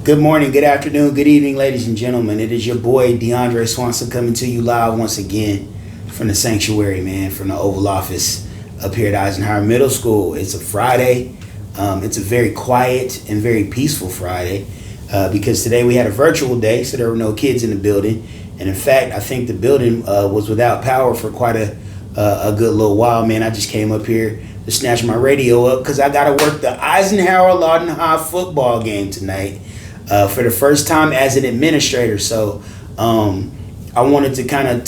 Good morning, good afternoon, good evening, ladies and gentlemen. It is your boy DeAndre Swanson coming to you live once again from the sanctuary, man, from the Oval Office up here at Eisenhower Middle School. It's a Friday. It's a very quiet and very peaceful Friday because today we had a virtual day, so there were no kids in the building. And in fact, I think the building was without power for quite a good little while, man. I just came up here to snatch my radio up because I got to work the Eisenhower Lawton High football game tonight for the first time as an administrator. So I wanted to kind of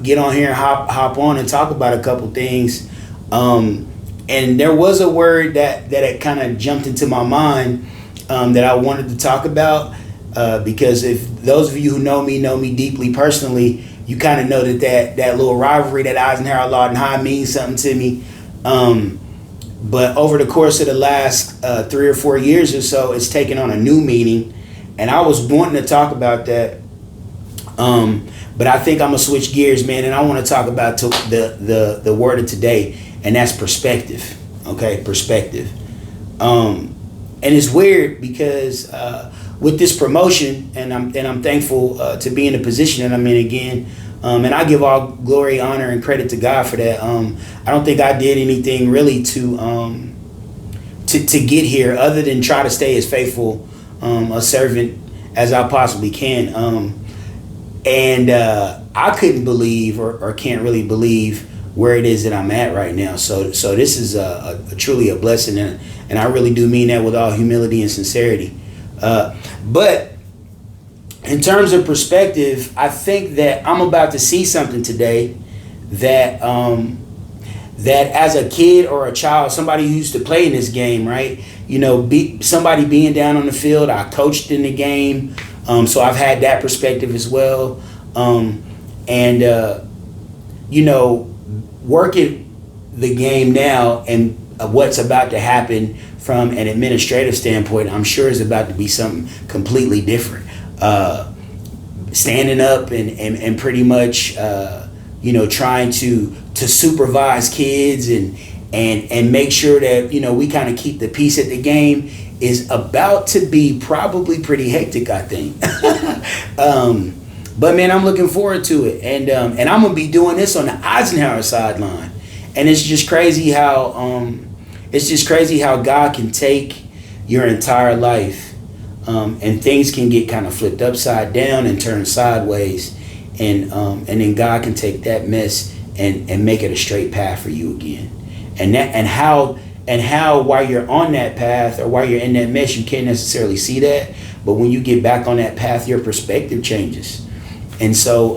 get on here and hop on and talk about a couple things. And there was a word that had kind of jumped into my mind that I wanted to talk about because if those of you who know me deeply personally, you kind of know that little rivalry that Eisenhower Lawton High means something to me. But over the course of the last 3 or 4 years or so, it's taken on a new meaning. And I was wanting to talk about that. But I think I'm going to switch gears, man. And I want to talk about the word of today. And that's perspective. Okay, perspective. And it's weird because with this promotion, and I'm thankful to be in the position that I'm in again. And I give all glory, honor, and credit to God for that. I don't think I did anything really to get here other than try to stay as faithful a servant as I possibly can. And I couldn't believe or can't really believe where it is that I'm at right now. So this is truly a blessing, and I really do mean that with all humility and sincerity. But in terms of perspective, I think that I'm about to see something today that as a kid or a child, somebody who used to play in this game, right? You know, somebody being down on the field. I coached in the game, so I've had that perspective as well. You know, working the game now and what's about to happen from an administrative standpoint, I'm sure is about to be something completely different. Standing up and pretty much trying to supervise kids and make sure that we kind of keep the peace at the game is about to be probably pretty hectic, I think. But man, I'm looking forward to it, and I'm gonna be doing this on the Eisenhower sideline, and it's just crazy how God can take your entire life. And things can get kind of flipped upside down and turned sideways, and then God can take that mess and make it a straight path for you again. And how while you're on that path or while you're in that mess, you can't necessarily see that, but when you get back on that path, your perspective changes. And so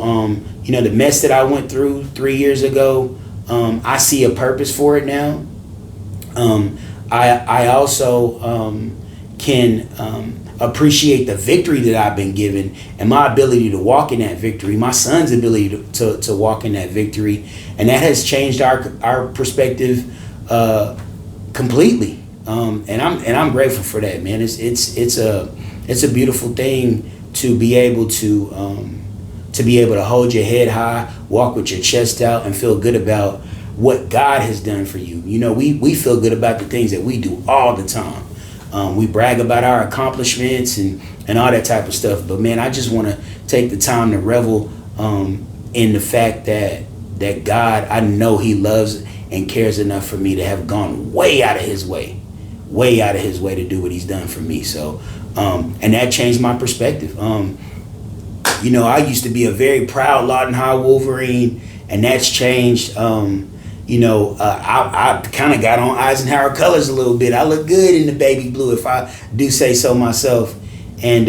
the mess that I went through 3 years ago, I see a purpose for it now. I also can appreciate the victory that I've been given and my ability to walk in that victory, my son's ability to walk in that victory, and that has changed our perspective completely. And I'm grateful for that, man. It's a beautiful thing to be able to hold your head high, walk with your chest out, and feel good about what God has done for you. You know, we feel good about the things that we do all the time. We brag about our accomplishments and all that type of stuff. But man, I just want to take the time to revel in the fact that God, I know he loves and cares enough for me to have gone way out of his way to do what he's done for me. So, and that changed my perspective. I used to be a very proud Lawton High Wolverine, and that's changed. I kind of got on Eisenhower colors a little bit. I look good in the baby blue, if I do say so myself. And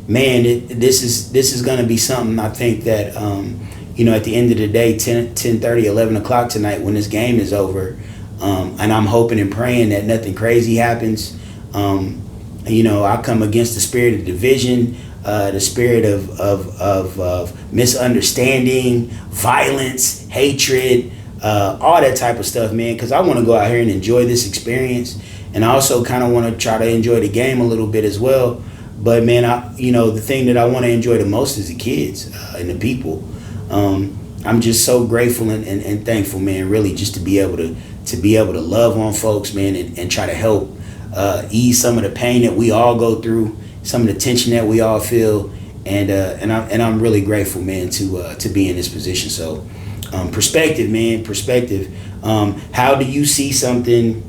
man, this is going to be something I think that at the end of the day, 10:30, 11 o'clock tonight, when this game is over, and I'm hoping and praying that nothing crazy happens. I come against the spirit of division, the spirit of misunderstanding, violence, hatred. All that type of stuff, man, because I want to go out here and enjoy this experience, and I also kind of want to try to enjoy the game a little bit as well. But man, the thing that I want to enjoy the most is the kids and the people. I'm just so grateful and thankful, man, really, just to be able to love on folks, man, and try to help ease some of the pain that we all go through some of the tension that we all feel, and I'm really grateful, man, to be in this position. So, perspective, man, perspective. How do you see something?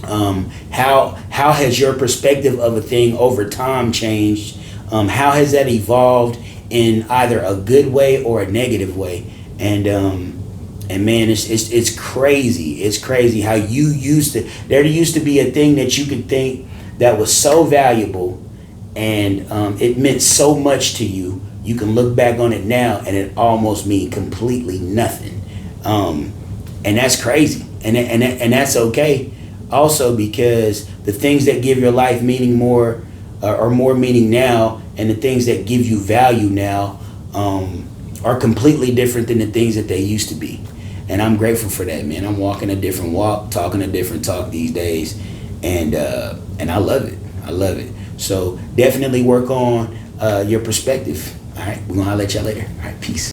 How has your perspective of a thing over time changed? How has that evolved in either a good way or a negative way? And man, it's crazy. It's crazy how you used to. There used to be a thing that you could think that was so valuable, and it meant so much to you. You can look back on it now, and it almost mean completely nothing. And that's crazy, and that's okay. Also, because the things that give your life meaning more, or more meaning now, and the things that give you value now, are completely different than the things that they used to be. And I'm grateful for that, man. I'm walking a different walk, talking a different talk these days, and I love it. I love it. So definitely work on your perspective. All right, we're gonna holler at y'all later. All right, peace.